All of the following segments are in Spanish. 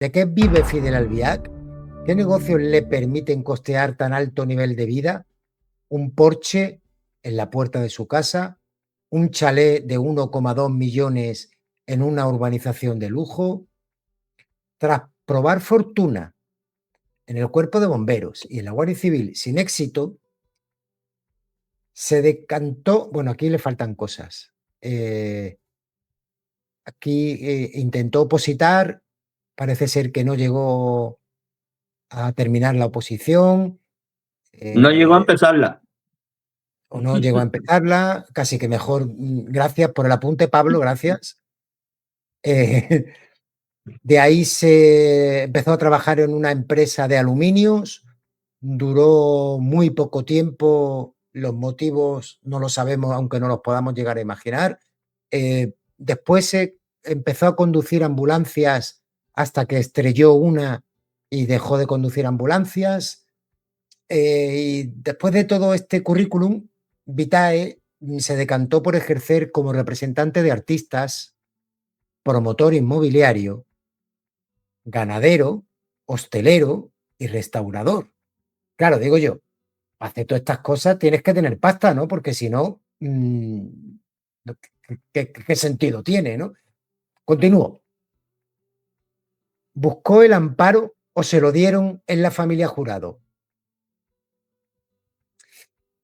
¿De qué vive Fidel Albiac? ¿Qué negocios le permiten costear tan alto nivel de vida? ¿Un Porsche en la puerta de su casa? ¿Un chalet de 1,2 millones en una urbanización de lujo? Tras probar fortuna en el Cuerpo de Bomberos y en la Guardia Civil sin éxito, se decantó, bueno, aquí le faltan cosas. Aquí intentó opositar, parece ser que no llegó a terminar la oposición, No llegó a empezarla. o no llegó a empezarla, casi que mejor. Gracias por el apunte, Pablo, gracias. De ahí se empezó a trabajar en una empresa de aluminios, duró muy poco tiempo, los motivos no los sabemos, aunque no los podamos llegar a imaginar. Después se empezó a conducir ambulancias hasta que estrelló una y dejó de conducir ambulancias. Y después de todo este currículum vitae, se decantó por ejercer como representante de artistas, promotor inmobiliario, ganadero, hostelero y restaurador. Claro, digo yo, para hacer todas estas cosas tienes que tener pasta, ¿no? Porque si no, ¿qué sentido tiene, no? Continúo. ¿Buscó el amparo o se lo dieron en la familia Jurado?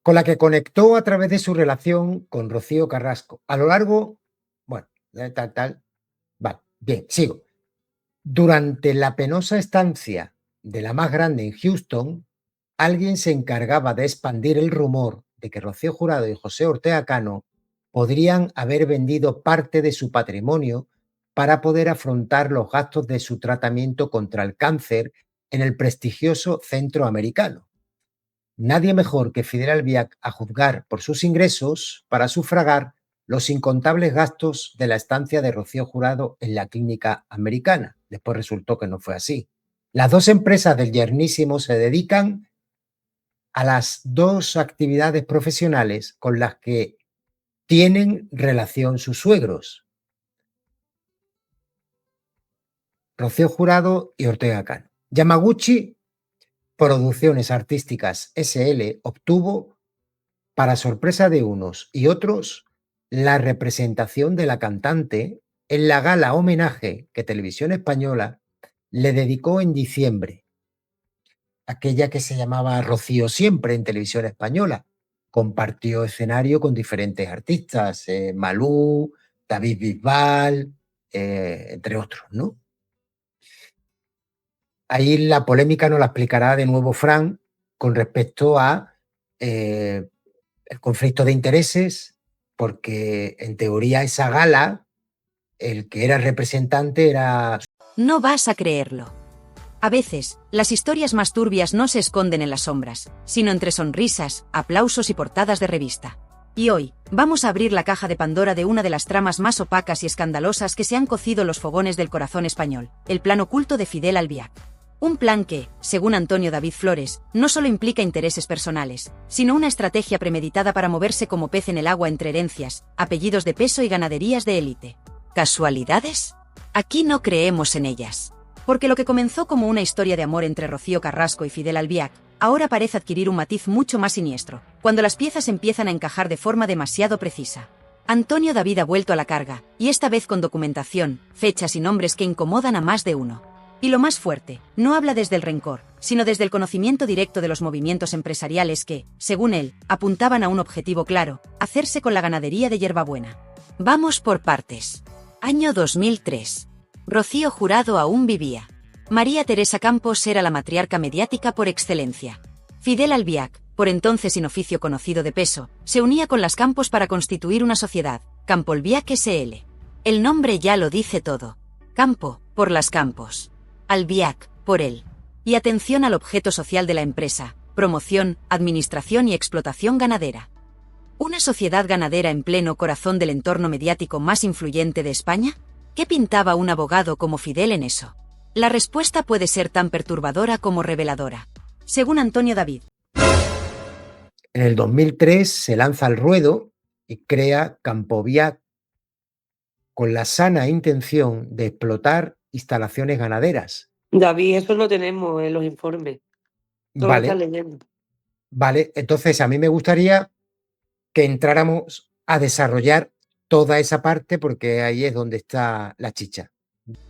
Con la que conectó a través de su relación con Rocío Carrasco. A lo largo, bueno, tal. Vale, bien, sigo. Durante la penosa estancia de la más grande en Houston, alguien se encargaba de expandir el rumor de que Rocío Jurado y José Ortega Cano podrían haber vendido parte de su patrimonio para poder afrontar los gastos de su tratamiento contra el cáncer en el prestigioso centro americano. Nadie mejor que Fidel Albiac a juzgar por sus ingresos para sufragar los incontables gastos de la estancia de Rocío Jurado en la clínica americana. Después resultó que no fue así. Las dos empresas del yernísimo se dedican a las dos actividades profesionales con las que tienen relación sus suegros, Rocío Jurado y Ortega Cano. Yamaguchi Producciones Artísticas SL obtuvo, para sorpresa de unos y otros, la representación de la cantante en la gala homenaje que Televisión Española le dedicó en diciembre, aquella que se llamaba Rocío Siempre en Televisión Española. Compartió escenario con diferentes artistas, Malú, David Bisbal, entre otros, ¿no? Ahí la polémica nos la explicará de nuevo Fran con respecto a el conflicto de intereses, porque en teoría esa gala, el que era representante era... No vas a creerlo. A veces, las historias más turbias no se esconden en las sombras, sino entre sonrisas, aplausos y portadas de revista. Y hoy, vamos a abrir la caja de Pandora de una de las tramas más opacas y escandalosas que se han cocido los fogones del corazón español, el plan oculto de Fidel Albiac. Un plan que, según Antonio David Flores, no solo implica intereses personales, sino una estrategia premeditada para moverse como pez en el agua entre herencias, apellidos de peso y ganaderías de élite. ¿Casualidades? Aquí no creemos en ellas. Porque lo que comenzó como una historia de amor entre Rocío Carrasco y Fidel Albiac, ahora parece adquirir un matiz mucho más siniestro, cuando las piezas empiezan a encajar de forma demasiado precisa. Antonio David ha vuelto a la carga, y esta vez con documentación, fechas y nombres que incomodan a más de uno. Y lo más fuerte, no habla desde el rencor, sino desde el conocimiento directo de los movimientos empresariales que, según él, apuntaban a un objetivo claro: hacerse con la ganadería de Hierbabuena. Vamos por partes. Año 2003. Rocío Jurado aún vivía. María Teresa Campos era la matriarca mediática por excelencia. Fidel Albiac, por entonces sin oficio conocido de peso, se unía con las Campos para constituir una sociedad, Campolbiac SL. El nombre ya lo dice todo. Campo, por las Campos. Albiac, por él. Y atención al objeto social de la empresa: promoción, administración y explotación ganadera. ¿Una sociedad ganadera en pleno corazón del entorno mediático más influyente de España? ¿Qué pintaba un abogado como Fidel en eso? La respuesta puede ser tan perturbadora como reveladora. Según Antonio David. En el 2003 se lanza al ruedo y crea Campobiac con la sana intención de explotar instalaciones ganaderas. David, eso lo tenemos en los informes. Todo Vale. lo estás leyendo. Vale, entonces a mí me gustaría que entráramos a desarrollar toda esa parte porque ahí es donde está la chicha.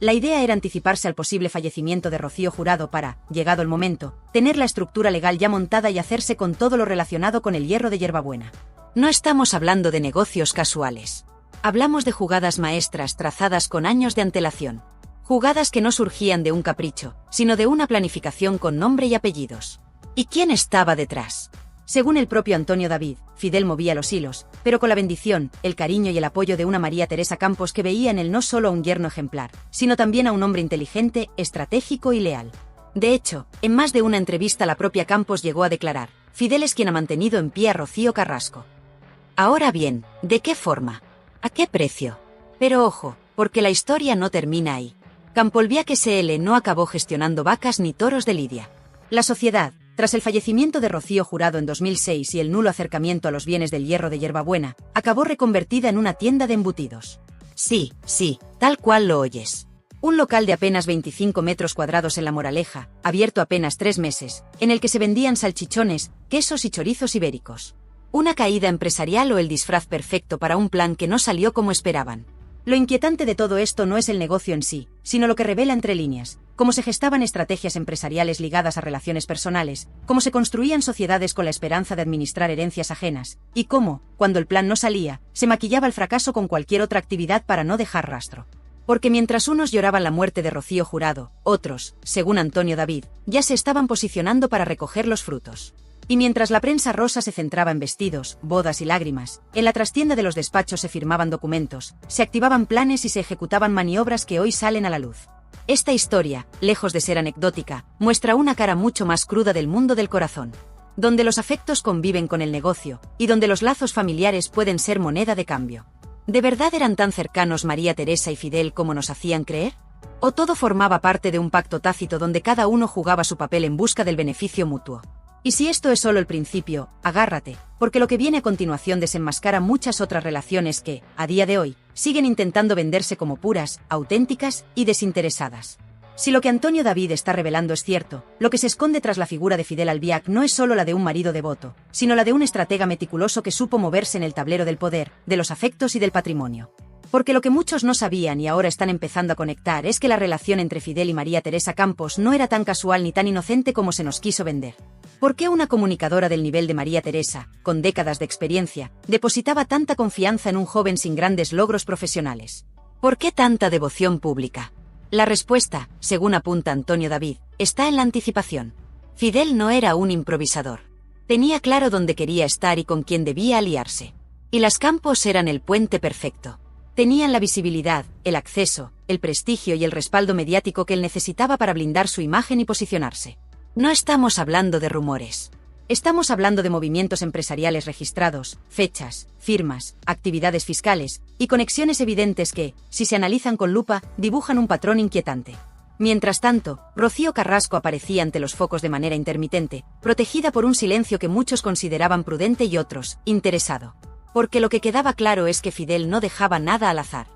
La idea era anticiparse al posible fallecimiento de Rocío Jurado para, llegado el momento, tener la estructura legal ya montada y hacerse con todo lo relacionado con el hierro de hierbabuena. No estamos hablando de negocios casuales. Hablamos de jugadas maestras trazadas con años de antelación. Jugadas que no surgían de un capricho, sino de una planificación con nombre y apellidos. ¿Y quién estaba detrás? Según el propio Antonio David, Fidel movía los hilos, pero con la bendición, el cariño y el apoyo de una María Teresa Campos que veía en él no solo a un yerno ejemplar, sino también a un hombre inteligente, estratégico y leal. De hecho, en más de una entrevista la propia Campos llegó a declarar: Fidel es quien ha mantenido en pie a Rocío Carrasco. Ahora bien, ¿de qué forma? ¿A qué precio? Pero ojo, porque la historia no termina ahí. Campolbiac SL no acabó gestionando vacas ni toros de lidia. La sociedad, tras el fallecimiento de Rocío Jurado en 2006 y el nulo acercamiento a los bienes del hierro de hierbabuena, acabó reconvertida en una tienda de embutidos. Sí, tal cual lo oyes. Un local de apenas 25 metros cuadrados en La Moraleja, abierto apenas 3 meses, en el que se vendían salchichones, quesos y chorizos ibéricos. ¿Una caída empresarial o el disfraz perfecto para un plan que no salió como esperaban? Lo inquietante de todo esto no es el negocio en sí, sino lo que revela entre líneas, cómo se gestaban estrategias empresariales ligadas a relaciones personales, cómo se construían sociedades con la esperanza de administrar herencias ajenas, y cómo, cuando el plan no salía, se maquillaba el fracaso con cualquier otra actividad para no dejar rastro. Porque mientras unos lloraban la muerte de Rocío Jurado, otros, según Antonio David, ya se estaban posicionando para recoger los frutos. Y mientras la prensa rosa se centraba en vestidos, bodas y lágrimas, en la trastienda de los despachos se firmaban documentos, se activaban planes y se ejecutaban maniobras que hoy salen a la luz. Esta historia, lejos de ser anecdótica, muestra una cara mucho más cruda del mundo del corazón, donde los afectos conviven con el negocio, y donde los lazos familiares pueden ser moneda de cambio. ¿De verdad eran tan cercanos María Teresa y Fidel como nos hacían creer? ¿O todo formaba parte de un pacto tácito donde cada uno jugaba su papel en busca del beneficio mutuo? Y si esto es solo el principio, agárrate, porque lo que viene a continuación desenmascara muchas otras relaciones que, a día de hoy, siguen intentando venderse como puras, auténticas y desinteresadas. Si lo que Antonio David está revelando es cierto, lo que se esconde tras la figura de Fidel Albiac no es solo la de un marido devoto, sino la de un estratega meticuloso que supo moverse en el tablero del poder, de los afectos y del patrimonio. Porque lo que muchos no sabían y ahora están empezando a conectar es que la relación entre Fidel y María Teresa Campos no era tan casual ni tan inocente como se nos quiso vender. ¿Por qué una comunicadora del nivel de María Teresa, con décadas de experiencia, depositaba tanta confianza en un joven sin grandes logros profesionales? ¿Por qué tanta devoción pública? La respuesta, según apunta Antonio David, está en la anticipación. Fidel no era un improvisador. Tenía claro dónde quería estar y con quién debía aliarse. Y las Campos eran el puente perfecto. Tenían la visibilidad, el acceso, el prestigio y el respaldo mediático que él necesitaba para blindar su imagen y posicionarse. No estamos hablando de rumores. Estamos hablando de movimientos empresariales registrados, fechas, firmas, actividades fiscales y conexiones evidentes que, si se analizan con lupa, dibujan un patrón inquietante. Mientras tanto, Rocío Carrasco aparecía ante los focos de manera intermitente, protegida por un silencio que muchos consideraban prudente y otros, interesado. Porque lo que quedaba claro es que Fidel no dejaba nada al azar.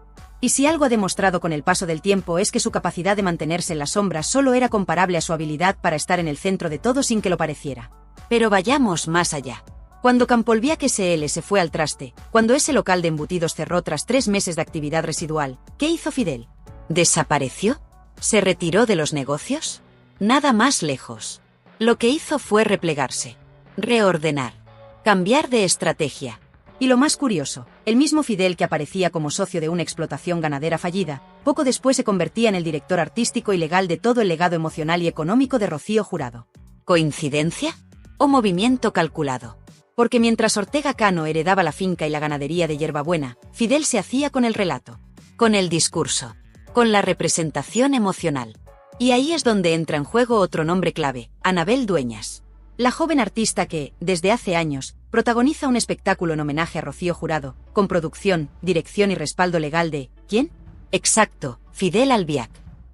Y si algo ha demostrado con el paso del tiempo es que su capacidad de mantenerse en las sombras solo era comparable a su habilidad para estar en el centro de todo sin que lo pareciera. Pero vayamos más allá. Cuando Campolbiac SL se fue al traste, cuando ese local de embutidos cerró tras 3 meses de actividad residual, ¿qué hizo Fidel? ¿Desapareció? ¿Se retiró de los negocios? Nada más lejos. Lo que hizo fue replegarse, reordenar, cambiar de estrategia. Y lo más curioso, el mismo Fidel que aparecía como socio de una explotación ganadera fallida, poco después se convertía en el director artístico y legal de todo el legado emocional y económico de Rocío Jurado. ¿Coincidencia? ¿O movimiento calculado? Porque mientras Ortega Cano heredaba la finca y la ganadería de hierbabuena, Fidel se hacía con el relato, con el discurso, con la representación emocional. Y ahí es donde entra en juego otro nombre clave, Anabel Dueñas. La joven artista que, desde hace años, protagoniza un espectáculo en homenaje a Rocío Jurado, con producción, dirección y respaldo legal de, ¿quién? Exacto, Fidel Albiac.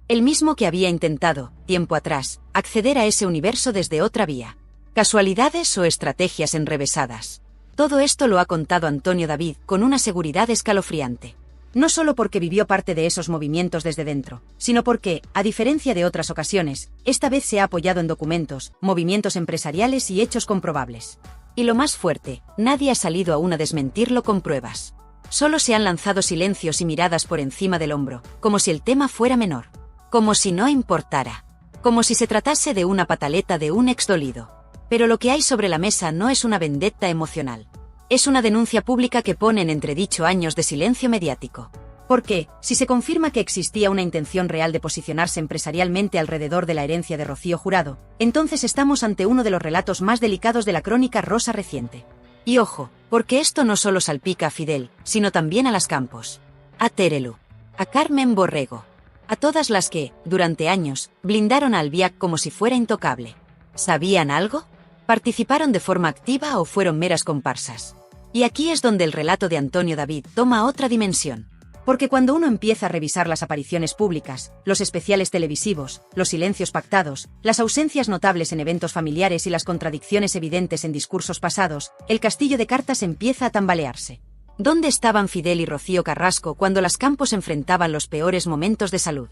El mismo que había intentado, tiempo atrás, acceder a ese universo desde otra vía. ¿Casualidades o estrategias enrevesadas? Todo esto lo ha contado Antonio David con una seguridad escalofriante. No solo porque vivió parte de esos movimientos desde dentro, sino porque, a diferencia de otras ocasiones, esta vez se ha apoyado en documentos, movimientos empresariales y hechos comprobables. Y lo más fuerte, nadie ha salido aún a desmentirlo con pruebas. Solo se han lanzado silencios y miradas por encima del hombro, como si el tema fuera menor. Como si no importara. Como si se tratase de una pataleta de un exdolido. Pero lo que hay sobre la mesa no es una vendetta emocional. Es una denuncia pública que pone en entredicho años de silencio mediático. Porque, si se confirma que existía una intención real de posicionarse empresarialmente alrededor de la herencia de Rocío Jurado, entonces estamos ante uno de los relatos más delicados de la crónica rosa reciente. Y ojo, porque esto no solo salpica a Fidel, sino también a las Campos, a Terelu, a Carmen Borrego, a todas las que, durante años, blindaron a Albiac como si fuera intocable. ¿Sabían algo? ¿Participaron de forma activa o fueron meras comparsas? Y aquí es donde el relato de Antonio David toma otra dimensión. Porque cuando uno empieza a revisar las apariciones públicas, los especiales televisivos, los silencios pactados, las ausencias notables en eventos familiares y las contradicciones evidentes en discursos pasados, el castillo de cartas empieza a tambalearse. ¿Dónde estaban Fidel y Rocío Carrasco cuando las Campos enfrentaban los peores momentos de salud?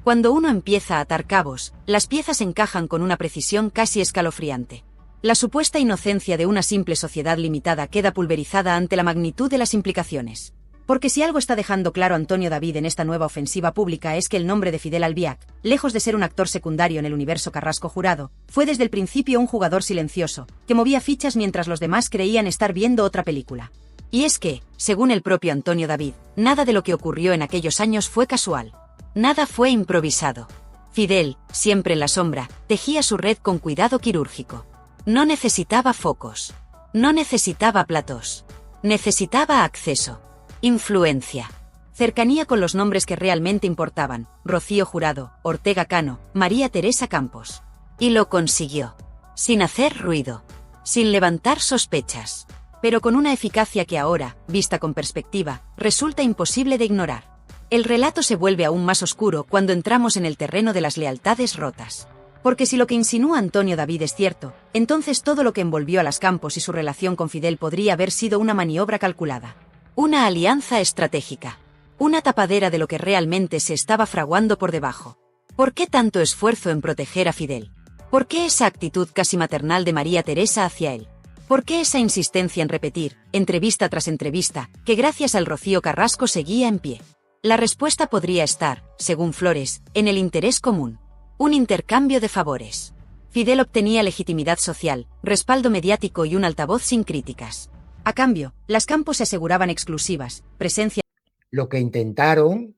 Cuando uno empieza a atar cabos, las piezas encajan con una precisión casi escalofriante. La supuesta inocencia de una simple sociedad limitada queda pulverizada ante la magnitud de las implicaciones. Porque si algo está dejando claro Antonio David en esta nueva ofensiva pública es que el nombre de Fidel Albiac, lejos de ser un actor secundario en el universo Carrasco Jurado, fue desde el principio un jugador silencioso, que movía fichas mientras los demás creían estar viendo otra película. Y es que, según el propio Antonio David, nada de lo que ocurrió en aquellos años fue casual. Nada fue improvisado. Fidel, siempre en la sombra, tejía su red con cuidado quirúrgico. No necesitaba focos. No necesitaba platós. Necesitaba acceso. Influencia. Cercanía con los nombres que realmente importaban, Rocío Jurado, Ortega Cano, María Teresa Campos. Y lo consiguió. Sin hacer ruido. Sin levantar sospechas. Pero con una eficacia que ahora, vista con perspectiva, resulta imposible de ignorar. El relato se vuelve aún más oscuro cuando entramos en el terreno de las lealtades rotas. Porque si lo que insinúa Antonio David es cierto, entonces todo lo que envolvió a las Campos y su relación con Fidel podría haber sido una maniobra calculada. Una alianza estratégica. Una tapadera de lo que realmente se estaba fraguando por debajo. ¿Por qué tanto esfuerzo en proteger a Fidel? ¿Por qué esa actitud casi maternal de María Teresa hacia él? ¿Por qué esa insistencia en repetir, entrevista tras entrevista, que gracias al Rocío Carrasco seguía en pie? La respuesta podría estar, según Flores, en el interés común. Un intercambio de favores. Fidel obtenía legitimidad social, respaldo mediático y un altavoz sin críticas. A cambio, las Campos se aseguraban exclusivas, presencia. Lo que intentaron,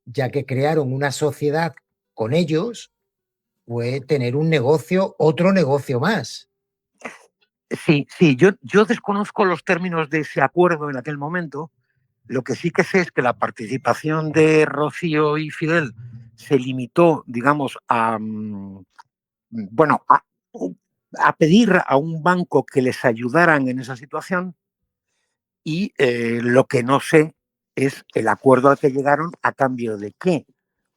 ya que crearon una sociedad con ellos, fue tener un negocio, otro negocio más. Sí, yo desconozco los términos de ese acuerdo en aquel momento. Lo que sí que sé es que la participación de Rocío y Fidel se limitó, digamos, a pedir a un banco que les ayudaran en esa situación y lo que no sé es el acuerdo al que llegaron a cambio de qué.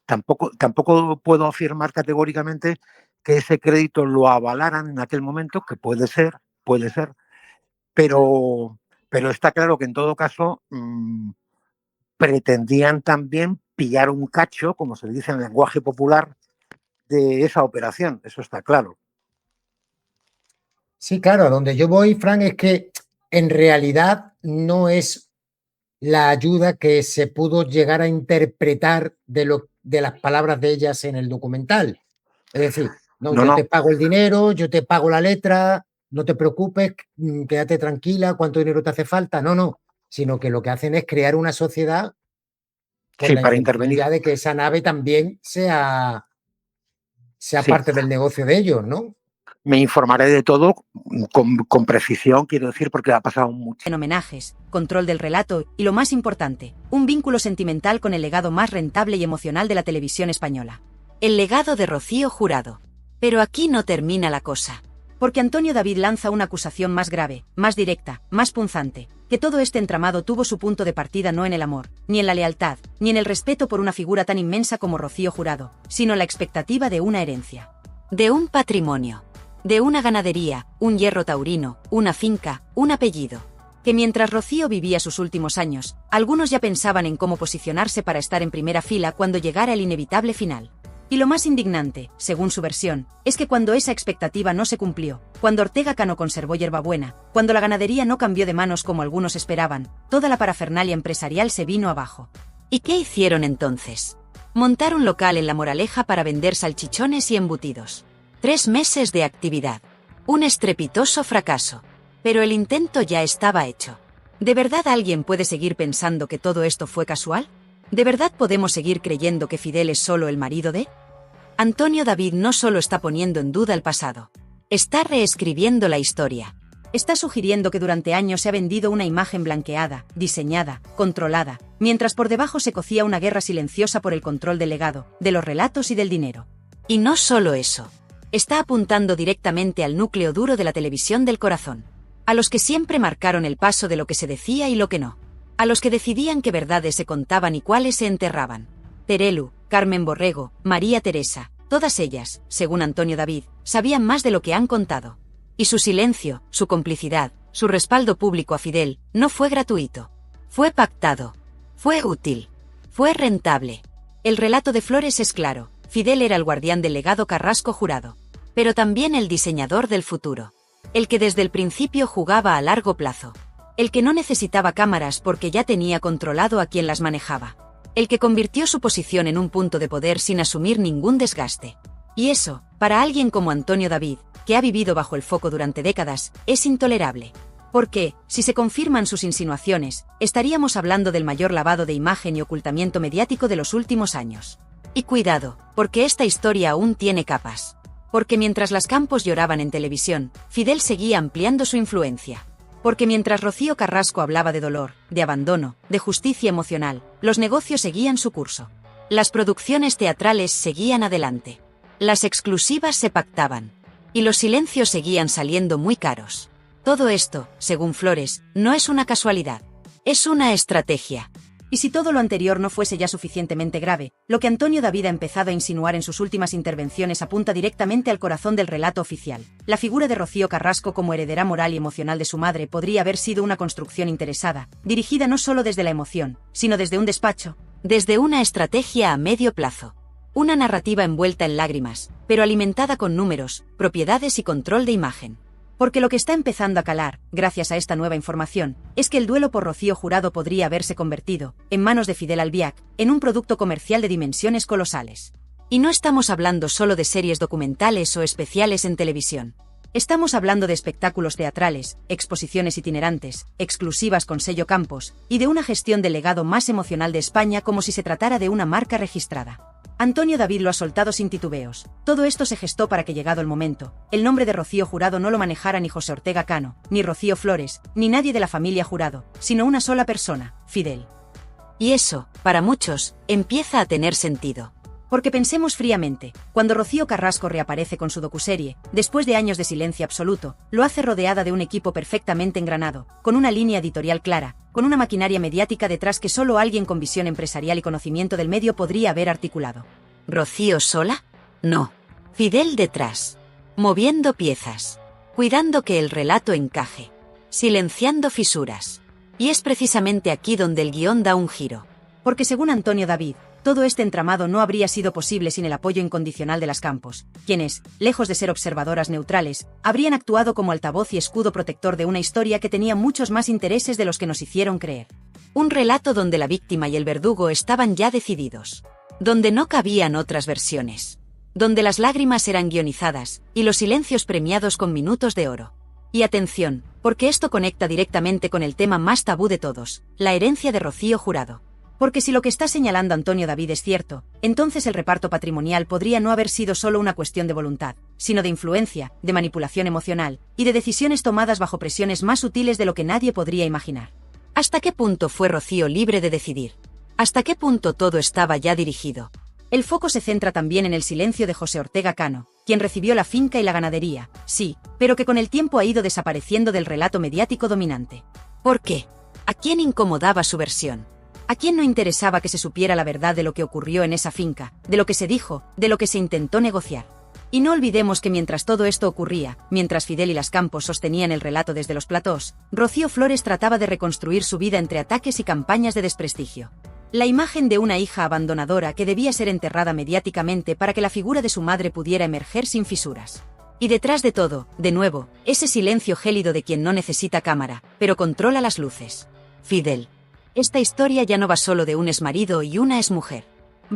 Tampoco puedo afirmar categóricamente que ese crédito lo avalaran en aquel momento, que puede ser, pero está claro que en todo caso pretendían también pillar un cacho, como se dice en el lenguaje popular, de esa operación, eso está claro. Sí, claro, a donde yo voy, Fran, es que en realidad no es la ayuda que se pudo llegar a interpretar de las palabras de ellas en el documental. Es decir, yo te pago el dinero, yo te pago la letra, no te preocupes, quédate tranquila, ¿cuánto dinero te hace falta? No, sino que lo que hacen es crear una sociedad con la para intervenir, ya de que esa nave también sea parte del negocio de ellos, ¿no? Me informaré de todo con precisión, quiero decir, porque ha pasado mucho. En homenajes, control del relato y, lo más importante, un vínculo sentimental con el legado más rentable y emocional de la televisión española. El legado de Rocío Jurado. Pero aquí no termina la cosa. Porque Antonio David lanza una acusación más grave, más directa, más punzante, que todo este entramado tuvo su punto de partida no en el amor, ni en la lealtad, ni en el respeto por una figura tan inmensa como Rocío Jurado, sino la expectativa de una herencia. De un patrimonio. De una ganadería, un hierro taurino, una finca, un apellido. Que mientras Rocío vivía sus últimos años, algunos ya pensaban en cómo posicionarse para estar en primera fila cuando llegara el inevitable final. Y lo más indignante, según su versión, es que cuando esa expectativa no se cumplió, cuando Ortega Cano conservó Yerbabuena, cuando la ganadería no cambió de manos como algunos esperaban, toda la parafernalia empresarial se vino abajo. ¿Y qué hicieron entonces? Montar un local en La Moraleja para vender salchichones y embutidos. 3 meses de actividad. Un estrepitoso fracaso. Pero el intento ya estaba hecho. ¿De verdad alguien puede seguir pensando que todo esto fue casual? ¿De verdad podemos seguir creyendo que Fidel es solo el marido de? Antonio David no solo está poniendo en duda el pasado. Está reescribiendo la historia. Está sugiriendo que durante años se ha vendido una imagen blanqueada, diseñada, controlada, mientras por debajo se cocía una guerra silenciosa por el control del legado, de los relatos y del dinero. Y no solo eso. Está apuntando directamente al núcleo duro de la televisión del corazón. A los que siempre marcaron el paso de lo que se decía y lo que no. A los que decidían qué verdades se contaban y cuáles se enterraban. Terelu, Carmen Borrego, María Teresa, todas ellas, según Antonio David, sabían más de lo que han contado. Y su silencio, su complicidad, su respaldo público a Fidel, no fue gratuito. Fue pactado. Fue útil. Fue rentable. El relato de Flores es claro. Fidel era el guardián del legado Carrasco Jurado. Pero también el diseñador del futuro. El que desde el principio jugaba a largo plazo. El que no necesitaba cámaras porque ya tenía controlado a quien las manejaba. El que convirtió su posición en un punto de poder sin asumir ningún desgaste. Y eso, para alguien como Antonio David, que ha vivido bajo el foco durante décadas, es intolerable. Porque, si se confirman sus insinuaciones, estaríamos hablando del mayor lavado de imagen y ocultamiento mediático de los últimos años. Y cuidado, porque esta historia aún tiene capas. Porque mientras las Campos lloraban en televisión, Fidel seguía ampliando su influencia. Porque mientras Rocío Carrasco hablaba de dolor, de abandono, de justicia emocional, los negocios seguían su curso. Las producciones teatrales seguían adelante. Las exclusivas se pactaban. Y los silencios seguían saliendo muy caros. Todo esto, según Flores, no es una casualidad. Es una estrategia. Y si todo lo anterior no fuese ya suficientemente grave, lo que Antonio David ha empezado a insinuar en sus últimas intervenciones apunta directamente al corazón del relato oficial. La figura de Rocío Carrasco como heredera moral y emocional de su madre podría haber sido una construcción interesada, dirigida no solo desde la emoción, sino desde un despacho, desde una estrategia a medio plazo. Una narrativa envuelta en lágrimas, pero alimentada con números, propiedades y control de imagen. Porque lo que está empezando a calar, gracias a esta nueva información, es que el duelo por Rocío Jurado podría haberse convertido, en manos de Fidel Albiac, en un producto comercial de dimensiones colosales. Y no estamos hablando solo de series documentales o especiales en televisión. Estamos hablando de espectáculos teatrales, exposiciones itinerantes, exclusivas con sello Campos, y de una gestión del legado más emocional de España como si se tratara de una marca registrada. Antonio David lo ha soltado sin titubeos. Todo esto se gestó para que, llegado el momento, el nombre de Rocío Jurado no lo manejara ni José Ortega Cano, ni Rocío Flores, ni nadie de la familia Jurado, sino una sola persona, Fidel. Y eso, para muchos, empieza a tener sentido. Porque pensemos fríamente, cuando Rocío Carrasco reaparece con su docuserie, después de años de silencio absoluto, lo hace rodeada de un equipo perfectamente engranado, con una línea editorial clara, con una maquinaria mediática detrás que solo alguien con visión empresarial y conocimiento del medio podría haber articulado. ¿Rocío sola? No. Fidel detrás. Moviendo piezas. Cuidando que el relato encaje. Silenciando fisuras. Y es precisamente aquí donde el guión da un giro. Porque según Antonio David, todo este entramado no habría sido posible sin el apoyo incondicional de las Campos, quienes, lejos de ser observadoras neutrales, habrían actuado como altavoz y escudo protector de una historia que tenía muchos más intereses de los que nos hicieron creer. Un relato donde la víctima y el verdugo estaban ya decididos. Donde no cabían otras versiones. Donde las lágrimas eran guionizadas, y los silencios premiados con minutos de oro. Y atención, porque esto conecta directamente con el tema más tabú de todos, la herencia de Rocío Jurado. Porque si lo que está señalando Antonio David es cierto, entonces el reparto patrimonial podría no haber sido solo una cuestión de voluntad, sino de influencia, de manipulación emocional, y de decisiones tomadas bajo presiones más sutiles de lo que nadie podría imaginar. ¿Hasta qué punto fue Rocío libre de decidir? ¿Hasta qué punto todo estaba ya dirigido? El foco se centra también en el silencio de José Ortega Cano, quien recibió la finca y la ganadería, sí, pero que con el tiempo ha ido desapareciendo del relato mediático dominante. ¿Por qué? ¿A quién incomodaba su versión? ¿A quién no interesaba que se supiera la verdad de lo que ocurrió en esa finca, de lo que se dijo, de lo que se intentó negociar? Y no olvidemos que mientras todo esto ocurría, mientras Fidel y las Campos sostenían el relato desde los platós, Rocío Flores trataba de reconstruir su vida entre ataques y campañas de desprestigio. La imagen de una hija abandonadora que debía ser enterrada mediáticamente para que la figura de su madre pudiera emerger sin fisuras. Y detrás de todo, de nuevo, ese silencio gélido de quien no necesita cámara, pero controla las luces. Fidel. Esta historia ya no va solo de un exmarido y una exmujer.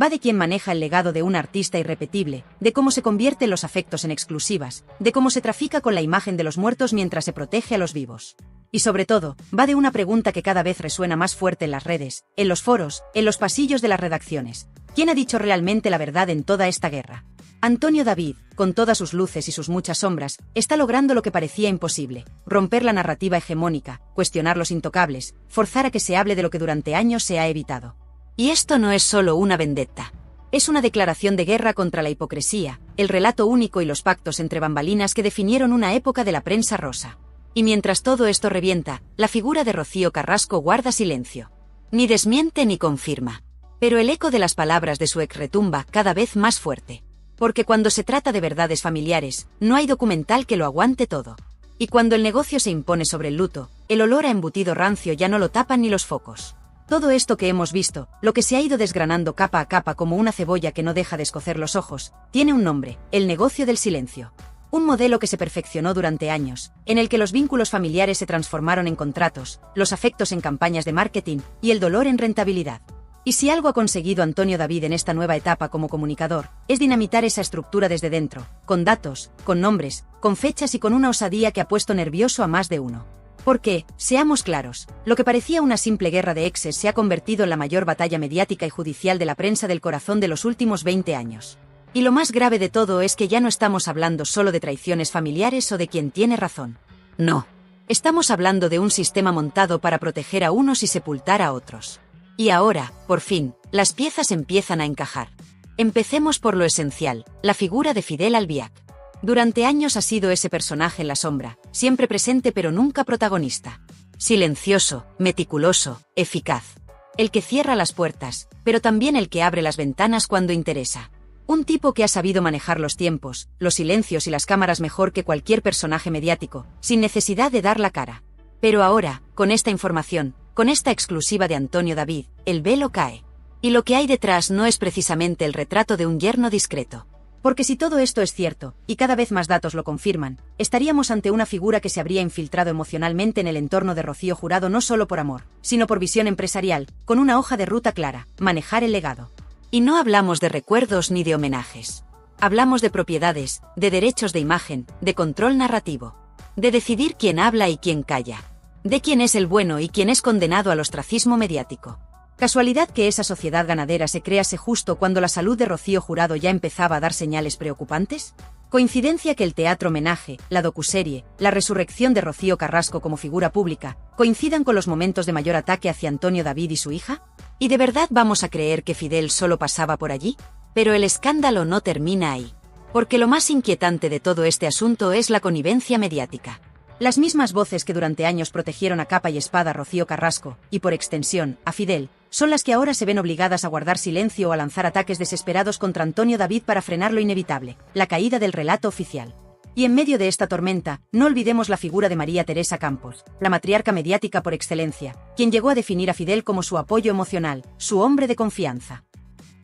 Va de quien maneja el legado de un artista irrepetible, de cómo se convierten los afectos en exclusivas, de cómo se trafica con la imagen de los muertos mientras se protege a los vivos. Y sobre todo, va de una pregunta que cada vez resuena más fuerte en las redes, en los foros, en los pasillos de las redacciones. ¿Quién ha dicho realmente la verdad en toda esta guerra? Antonio David, con todas sus luces y sus muchas sombras, está logrando lo que parecía imposible: romper la narrativa hegemónica, cuestionar los intocables, forzar a que se hable de lo que durante años se ha evitado. Y esto no es solo una vendetta. Es una declaración de guerra contra la hipocresía, el relato único y los pactos entre bambalinas que definieron una época de la prensa rosa. Y mientras todo esto revienta, la figura de Rocío Carrasco guarda silencio. Ni desmiente ni confirma. Pero el eco de las palabras de su ex retumba cada vez más fuerte. Porque cuando se trata de verdades familiares, no hay documental que lo aguante todo. Y cuando el negocio se impone sobre el luto, el olor a embutido rancio ya no lo tapan ni los focos. Todo esto que hemos visto, lo que se ha ido desgranando capa a capa como una cebolla que no deja de escocer los ojos, tiene un nombre: el negocio del silencio. Un modelo que se perfeccionó durante años, en el que los vínculos familiares se transformaron en contratos, los afectos en campañas de marketing y el dolor en rentabilidad. Y si algo ha conseguido Antonio David en esta nueva etapa como comunicador, es dinamitar esa estructura desde dentro, con datos, con nombres, con fechas y con una osadía que ha puesto nervioso a más de uno. Porque, seamos claros, lo que parecía una simple guerra de exes se ha convertido en la mayor batalla mediática y judicial de la prensa del corazón de los últimos 20 años. Y lo más grave de todo es que ya no estamos hablando solo de traiciones familiares o de quien tiene razón. No. Estamos hablando de un sistema montado para proteger a unos y sepultar a otros. Y ahora, por fin, las piezas empiezan a encajar. Empecemos por lo esencial: la figura de Fidel Albiac. Durante años ha sido ese personaje en la sombra, siempre presente pero nunca protagonista. Silencioso, meticuloso, eficaz. El que cierra las puertas, pero también el que abre las ventanas cuando interesa. Un tipo que ha sabido manejar los tiempos, los silencios y las cámaras mejor que cualquier personaje mediático, sin necesidad de dar la cara. Pero ahora, con esta información, con esta exclusiva de Antonio David, el velo cae. Y lo que hay detrás no es precisamente el retrato de un yerno discreto. Porque si todo esto es cierto, y cada vez más datos lo confirman, estaríamos ante una figura que se habría infiltrado emocionalmente en el entorno de Rocío Jurado no solo por amor, sino por visión empresarial, con una hoja de ruta clara: manejar el legado. Y no hablamos de recuerdos ni de homenajes. Hablamos de propiedades, de derechos de imagen, de control narrativo. De decidir quién habla y quién calla. De quién es el bueno y quién es condenado al ostracismo mediático. ¿Casualidad que esa sociedad ganadera se crease justo cuando la salud de Rocío Jurado ya empezaba a dar señales preocupantes? ¿Coincidencia que el teatro homenaje, la docuserie, la resurrección de Rocío Carrasco como figura pública, coincidan con los momentos de mayor ataque hacia Antonio David y su hija? ¿Y de verdad vamos a creer que Fidel solo pasaba por allí? Pero el escándalo no termina ahí. Porque lo más inquietante de todo este asunto es la connivencia mediática. Las mismas voces que durante años protegieron a capa y espada a Rocío Carrasco, y por extensión, a Fidel, son las que ahora se ven obligadas a guardar silencio o a lanzar ataques desesperados contra Antonio David para frenar lo inevitable: la caída del relato oficial. Y en medio de esta tormenta, no olvidemos la figura de María Teresa Campos, la matriarca mediática por excelencia, quien llegó a definir a Fidel como su apoyo emocional, su hombre de confianza.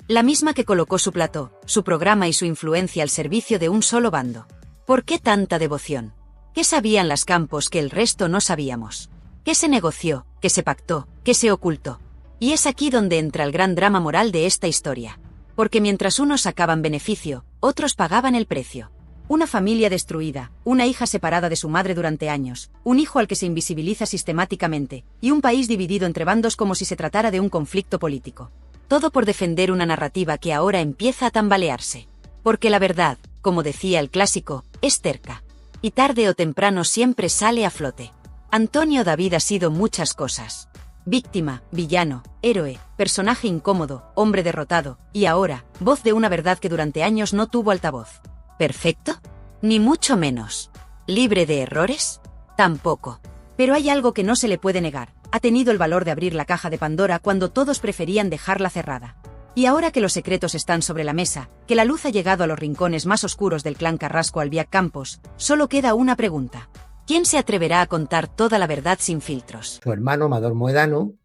La misma que colocó su plató, su programa y su influencia al servicio de un solo bando. ¿Por qué tanta devoción? ¿Qué sabían las Campos que el resto no sabíamos? ¿Qué se negoció, qué se pactó, qué se ocultó? Y es aquí donde entra el gran drama moral de esta historia. Porque mientras unos sacaban beneficio, otros pagaban el precio. Una familia destruida, una hija separada de su madre durante años, un hijo al que se invisibiliza sistemáticamente, y un país dividido entre bandos como si se tratara de un conflicto político. Todo por defender una narrativa que ahora empieza a tambalearse. Porque la verdad, como decía el clásico, es terca. Y tarde o temprano siempre sale a flote. Antonio David ha sido muchas cosas. Víctima, villano, héroe, personaje incómodo, hombre derrotado, y ahora, voz de una verdad que durante años no tuvo altavoz. ¿Perfecto? Ni mucho menos. ¿Libre de errores? Tampoco. Pero hay algo que no se le puede negar: ha tenido el valor de abrir la caja de Pandora cuando todos preferían dejarla cerrada. Y ahora que los secretos están sobre la mesa, que la luz ha llegado a los rincones más oscuros del clan Carrasco Albiac Campos, solo queda una pregunta. ¿Quién se atreverá a contar toda la verdad sin filtros? Su hermano Amador Moedano,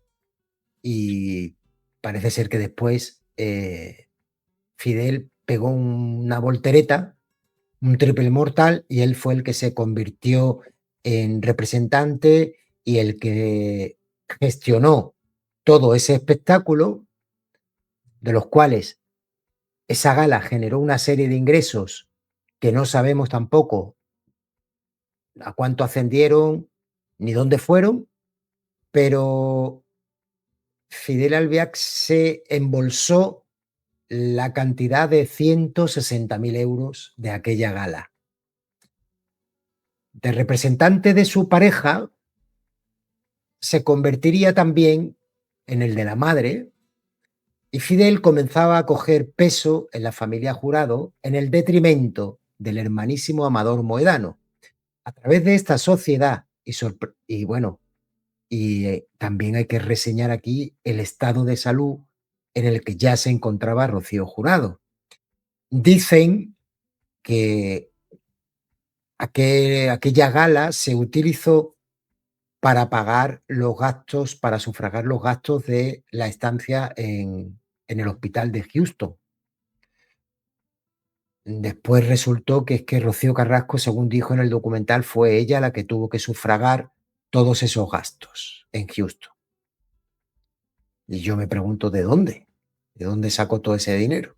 y parece ser que después Fidel pegó una voltereta, un triple mortal, y él fue el que se convirtió en representante y el que gestionó todo ese espectáculo, de los cuales esa gala generó una serie de ingresos que no sabemos tampoco a cuánto ascendieron ni dónde fueron, pero Fidel Albiac se embolsó la cantidad de 160.000 euros de aquella gala. De representante de su pareja se convertiría también en el de la madre, y Fidel comenzaba a coger peso en la familia Jurado en el detrimento del hermanísimo Amador Moedano. A través de esta sociedad también hay que reseñar aquí el estado de salud en el que ya se encontraba Rocío Jurado. Dicen que aquella gala se utilizó para pagar los gastos, para sufragar los gastos de la estancia en el hospital de Houston. Después resultó que es que Rocío Carrasco, según dijo en el documental, fue ella la que tuvo que sufragar todos esos gastos en Houston. Y yo me pregunto, ¿de dónde? ¿De dónde sacó todo ese dinero?